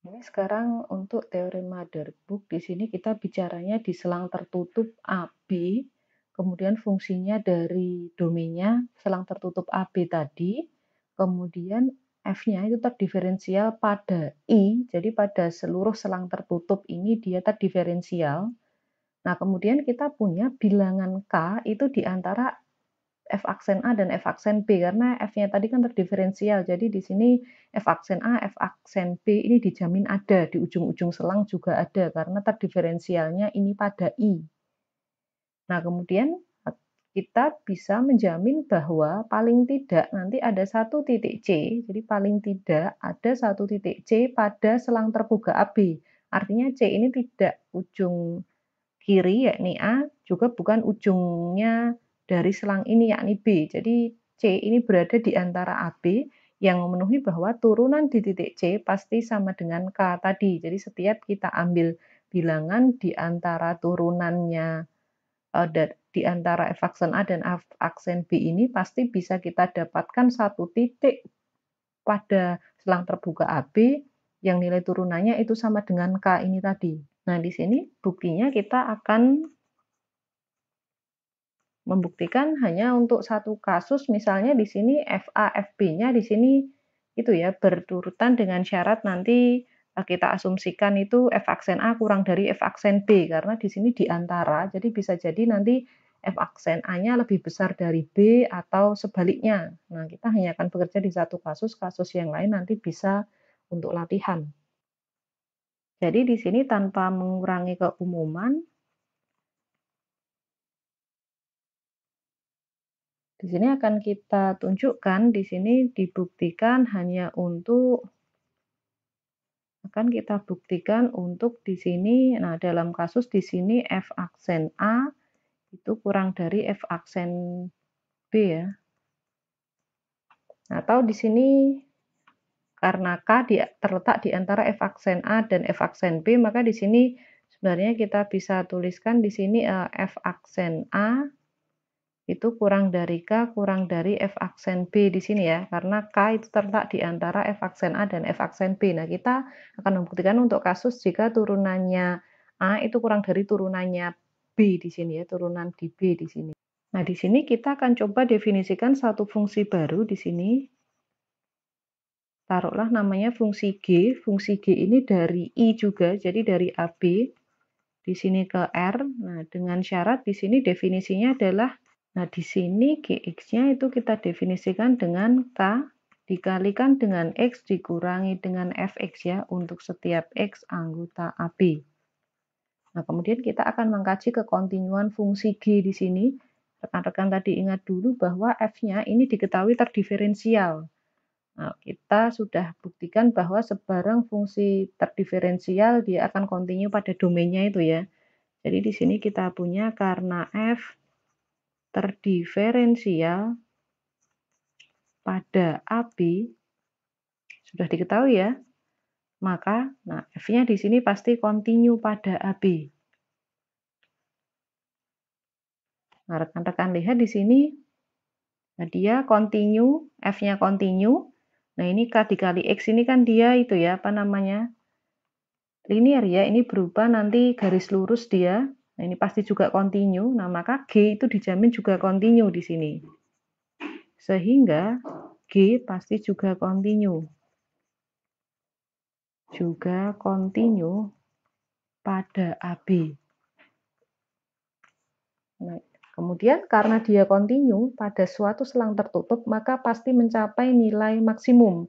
Ini sekarang untuk teorema Darboux, di sini kita bicaranya di selang tertutup AB, kemudian fungsinya dari domainnya selang tertutup AB tadi, kemudian F-nya itu terdiferensial pada I, jadi pada seluruh selang tertutup ini dia terdiferensial. Nah, kemudian kita punya bilangan K itu di antara F aksen A dan F aksen B, karena F-nya tadi kan terdiferensial, jadi di sini F aksen A, F aksen B ini dijamin ada, di ujung-ujung selang juga ada, karena terdiferensialnya ini pada I. Nah, kemudian kita bisa menjamin bahwa paling tidak nanti ada satu titik C, jadi paling tidak ada satu titik C pada selang terbuka AB. Artinya C ini tidak ujung kiri yakni A, juga bukan ujungnya dari selang ini yakni B. Jadi C ini berada di antara AB yang memenuhi bahwa turunan di titik C pasti sama dengan K tadi. Jadi setiap kita ambil bilangan di antara turunannya di antara F aksen A dan F aksen B ini pasti bisa kita dapatkan satu titik pada selang terbuka AB yang nilai turunannya itu sama dengan K ini tadi. Nah, di sini buktinya kita akan membuktikan hanya untuk satu kasus, misalnya di sini FA, FB-nya di sini itu ya berturutan dengan syarat nanti kita asumsikan itu F aksen A kurang dari F aksen B karena di sini di antara, jadi bisa jadi nanti F aksen A-nya lebih besar dari B atau sebaliknya. Nah, kita hanya akan bekerja di satu kasus, kasus yang lain nanti bisa untuk latihan. Jadi di sini tanpa mengurangi keumuman, di sini akan kita tunjukkan, di sini dibuktikan hanya untuk di sini, nah dalam kasus di sini F aksen A itu kurang dari F aksen B ya. Atau di sini karena K terletak di antara F aksen A dan F aksen B, maka di sini sebenarnya kita bisa tuliskan di sini F aksen A itu kurang dari K kurang dari F aksen B di sini ya, karena K itu terletak di antara F aksen A dan F aksen B. Nah, kita akan membuktikan untuk kasus jika turunannya A itu kurang dari turunannya B di sini ya, turunan di B di sini. Nah, di sini kita akan coba definisikan satu fungsi baru di sini. Taruhlah namanya fungsi G. Fungsi G ini dari I juga, jadi dari AB di sini ke R. Nah, dengan syarat di sini definisinya adalah, nah, di sini Gx-nya itu kita definisikan dengan K dikalikan dengan X dikurangi dengan Fx ya untuk setiap X anggota AB. Nah, kemudian kita akan mengkaji kekontinuan fungsi G di sini. Rekan-rekan tadi ingat dulu bahwa F-nya ini diketahui terdiferensial. Nah, kita sudah buktikan bahwa sebarang fungsi terdiferensial dia akan kontinu pada domainnya itu ya. Jadi di sini kita punya karena F terdiferensial pada AB sudah diketahui ya, maka nah F-nya di sini pasti kontinu pada AB. Nah, rekan-rekan lihat di sini, nah dia kontinu, F-nya kontinu. Nah, ini K dikali X ini kan dia itu ya, apa namanya? Linear ya, ini berupa nanti garis lurus dia. Nah, ini pasti juga kontinu. Nah, maka G itu dijamin juga kontinu di sini. Sehingga G pasti juga kontinu. Juga kontinu pada AB. Nah, kemudian karena dia kontinu pada suatu selang tertutup, maka pasti mencapai nilai maksimum.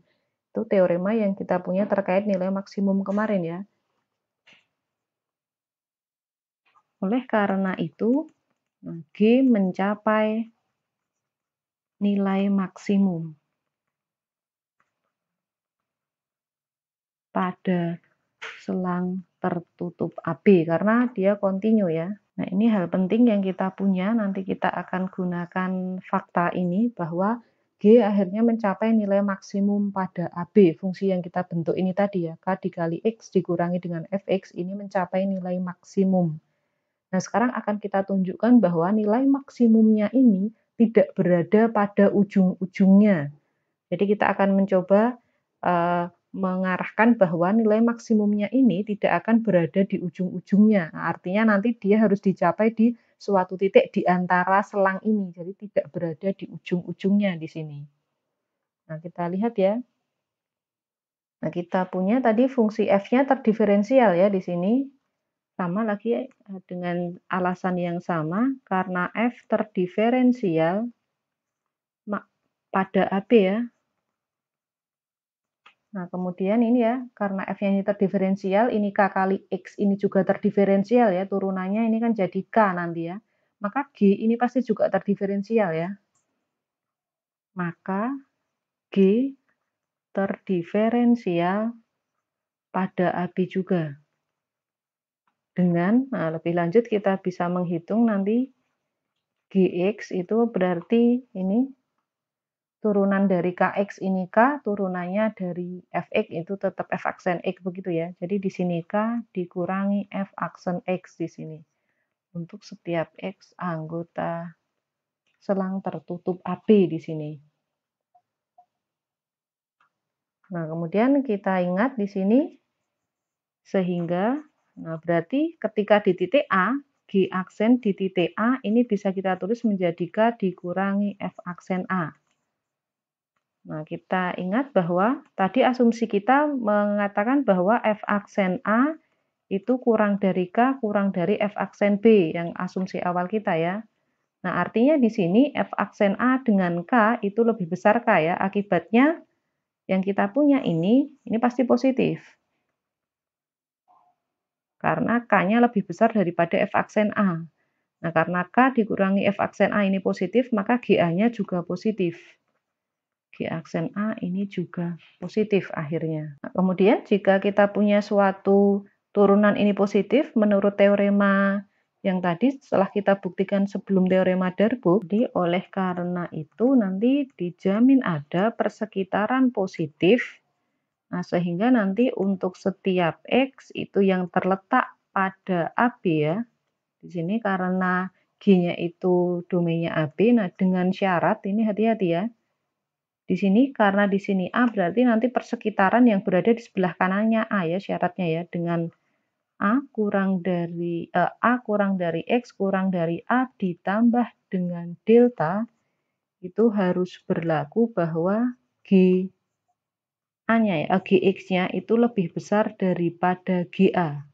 Itu teorema yang kita punya terkait nilai maksimum kemarin ya. Oleh karena itu, G mencapai nilai maksimum pada selang tertutup AB karena dia kontinu ya. Nah, ini hal penting yang kita punya, nanti kita akan gunakan fakta ini bahwa G akhirnya mencapai nilai maksimum pada AB, fungsi yang kita bentuk ini tadi ya, K dikali X dikurangi dengan Fx, ini mencapai nilai maksimum. Nah, sekarang akan kita tunjukkan bahwa nilai maksimumnya ini tidak berada pada ujung-ujungnya. Jadi kita akan mencoba mengarahkan bahwa nilai maksimumnya ini tidak akan berada di ujung-ujungnya. Nah, artinya nanti dia harus dicapai di suatu titik di antara selang ini, jadi tidak berada di ujung-ujungnya di sini. Nah, kita lihat ya. Nah, kita punya tadi fungsi f-nya terdiferensial ya di sini. Sama lagi dengan alasan yang sama, karena f terdiferensial pada AB ya. Nah, kemudian ini ya, karena f-nya ini terdiferensial, ini k kali x ini juga terdiferensial ya, turunannya ini kan jadi k nanti ya. Maka g ini pasti juga terdiferensial ya. Maka g terdiferensial pada AB juga. Nah lebih lanjut kita bisa menghitung nanti gx itu berarti ini turunan dari kx ini k, turunannya dari fx itu tetap f aksen x begitu ya. Jadi di sini k dikurangi f aksen x di sini. Untuk setiap x anggota selang tertutup AB di sini. Nah, kemudian kita ingat di sini sehingga berarti ketika di titik A, G aksen di titik A ini bisa kita tulis menjadi K dikurangi F aksen A. Nah, kita ingat bahwa tadi asumsi kita mengatakan bahwa F aksen A itu kurang dari K kurang dari F aksen B yang asumsi awal kita ya. Nah, artinya di sini F aksen A dengan K itu lebih besar K ya. Akibatnya yang kita punya ini pasti positif. Karena K-nya lebih besar daripada F aksen A. Nah, karena K dikurangi F aksen A ini positif, maka GA-nya juga positif. G aksen A ini juga positif akhirnya. Nah, kemudian jika kita punya suatu turunan ini positif, menurut teorema yang tadi setelah kita buktikan sebelum teorema Darboux, jadi oleh karena itu nanti dijamin ada persekitaran positif. Nah, sehingga nanti untuk setiap X itu yang terletak pada AB ya. Di sini karena G-nya itu domainnya AB, nah dengan syarat ini hati-hati ya. Di sini karena di sini A berarti nanti persekitaran yang berada di sebelah kanannya A ya syaratnya ya, dengan A kurang dari X kurang dari A ditambah dengan delta itu harus berlaku bahwa Gx-nya itu lebih besar daripada GA.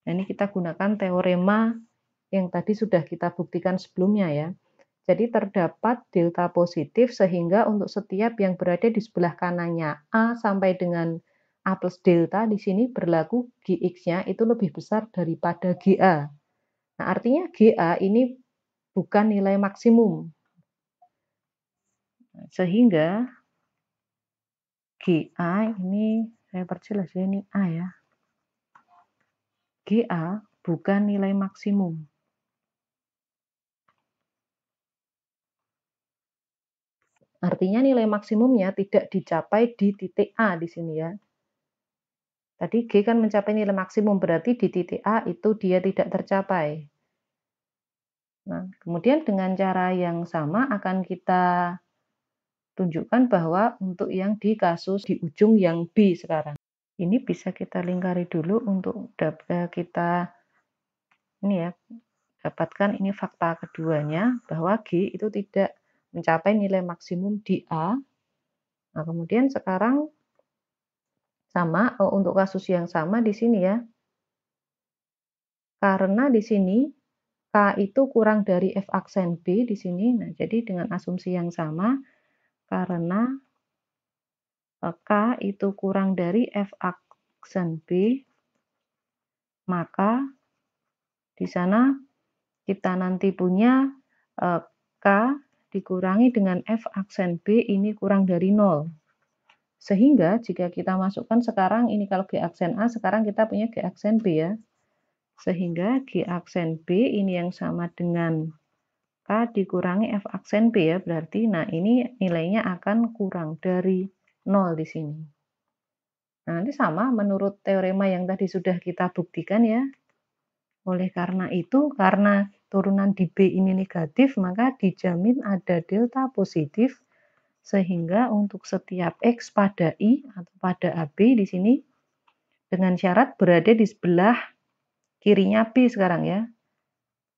Nah, ini kita gunakan teorema yang tadi sudah kita buktikan sebelumnya ya. Jadi terdapat delta positif sehingga untuk setiap yang berada di sebelah kanannya A sampai dengan A plus delta di sini berlaku Gx-nya itu lebih besar daripada GA. Nah, artinya GA ini bukan nilai maksimum. Sehingga GA ini, saya perjelas ya, ini A ya. GA bukan nilai maksimum. Artinya nilai maksimumnya tidak dicapai di titik A di sini ya. Tadi G kan mencapai nilai maksimum, berarti di titik A itu dia tidak tercapai. Nah, kemudian dengan cara yang sama akan kita tunjukkan bahwa untuk yang di kasus di ujung yang B sekarang. Ini bisa kita lingkari dulu untuk kita ini ya, dapatkan ini fakta keduanya bahwa G itu tidak mencapai nilai maksimum di A. Nah, kemudian sekarang sama untuk kasus yang sama di sini ya. Karena di sini K itu kurang dari F aksen B di sini. Nah, jadi dengan asumsi yang sama karena K itu kurang dari F aksen B, maka di sana kita nanti punya K dikurangi dengan F aksen B ini kurang dari 0. Sehingga jika kita masukkan sekarang ini kalau G aksen A, sekarang kita punya G aksen B ya. Sehingga G aksen B ini yang sama dengan K dikurangi F aksen B ya, berarti nah ini nilainya akan kurang dari 0 di sini. Nah, nanti sama menurut teorema yang tadi sudah kita buktikan ya. Oleh karena itu, karena turunan di B ini negatif, maka dijamin ada delta positif Sehingga untuk setiap X pada I atau pada AB di sini dengan syarat berada di sebelah kirinya B sekarang ya.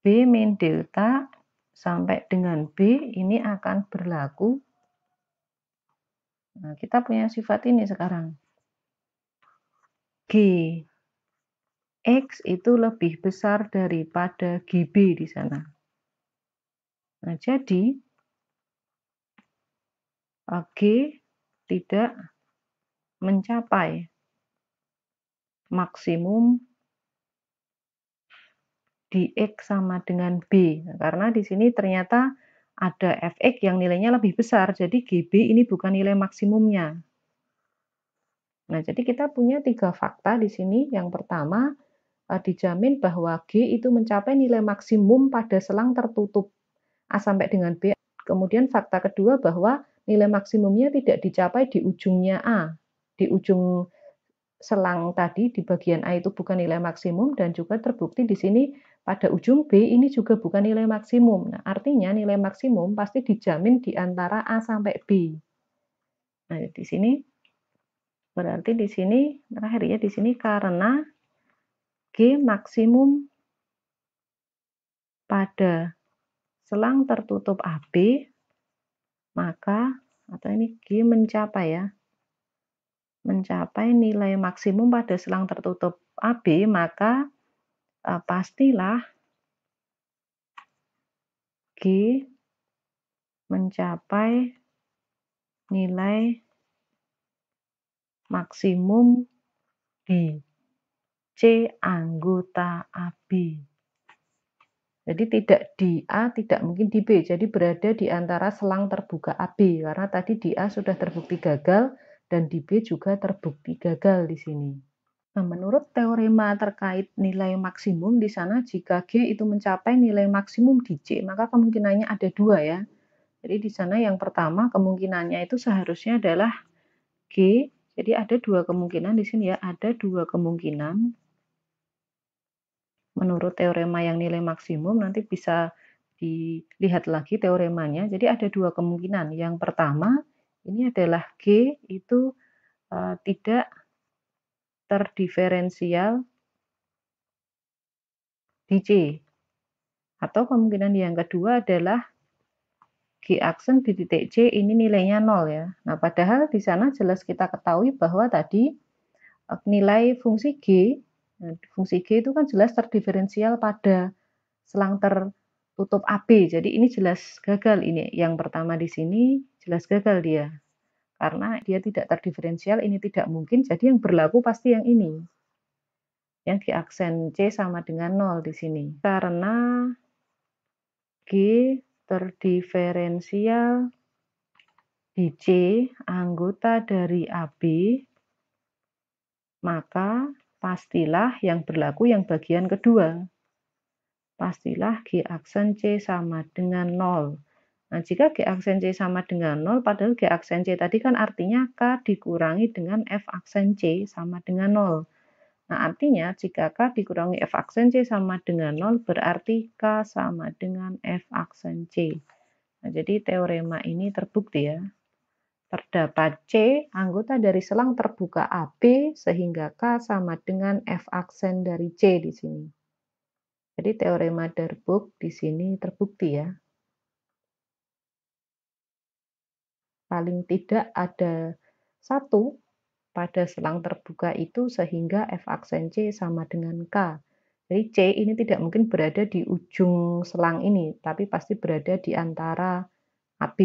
B min delta sampai dengan B ini akan berlaku. Nah, kita punya sifat ini sekarang. G X itu lebih besar daripada GB di sana. Nah, jadi G tidak mencapai maksimum di X sama dengan B. Nah, karena di sini ternyata ada Fx yang nilainya lebih besar, jadi GB ini bukan nilai maksimumnya. Nah, jadi kita punya 3 fakta di sini. Yang pertama, dijamin bahwa G itu mencapai nilai maksimum pada selang tertutup A sampai dengan B. Kemudian fakta kedua bahwa nilai maksimumnya tidak dicapai di ujungnya A. Di ujung selang tadi di bagian A itu bukan nilai maksimum dan juga terbukti di sini pada ujung B ini juga bukan nilai maksimum. Nah, artinya nilai maksimum pasti dijamin di antara A sampai B. Nah, di sini berarti di sini terakhir ya di sini karena G maksimum pada selang tertutup AB maka atau ini G mencapai ya mencapai nilai maksimum pada selang tertutup AB maka pastilah G mencapai nilai maksimum di C anggota AB. Jadi tidak di A, tidak mungkin di B. Jadi berada di antara selang terbuka AB. Karena tadi di A sudah terbukti gagal dan di B juga terbukti gagal di sini. Nah, menurut teorema terkait nilai maksimum di sana jika G itu mencapai nilai maksimum di C, maka kemungkinannya ada dua ya. Jadi di sana yang pertama kemungkinannya itu seharusnya adalah G. Jadi ada dua kemungkinan di sini ya, ada dua kemungkinan. Menurut teorema yang nilai maksimum nanti bisa dilihat lagi teoremanya. Jadi ada dua kemungkinan. Yang pertama ini adalah G itu tidak terdiferensial di C. Atau kemungkinan yang kedua adalah G aksen di titik C ini nilainya 0 ya. Nah, padahal di sana jelas kita ketahui bahwa tadi nilai fungsi G, fungsi G itu kan jelas terdiferensial pada selang tertutup AB. Jadi ini jelas gagal ini. Yang pertama di sini jelas gagal dia. Karena dia tidak terdiferensial, ini tidak mungkin. Jadi yang berlaku pasti yang ini. Yang di aksen C sama dengan 0 di sini. Karena G terdiferensial di C anggota dari AB, maka pastilah yang berlaku yang bagian kedua. Pastilah G aksen C sama dengan 0. Nah, jika G aksen C sama dengan 0, padahal G aksen C tadi kan artinya K dikurangi dengan F aksen C sama dengan 0. Nah, artinya jika K dikurangi F aksen C sama dengan 0, berarti K sama dengan F aksen C. Nah, jadi teorema ini terbukti ya. Terdapat C anggota dari selang terbuka AB sehingga K sama dengan F aksen dari C di sini. Jadi teorema Darboux di sini terbukti ya. Paling tidak ada satu pada selang terbuka itu sehingga F aksen C sama dengan K. Jadi C ini tidak mungkin berada di ujung selang ini, tapi pasti berada di antara AB.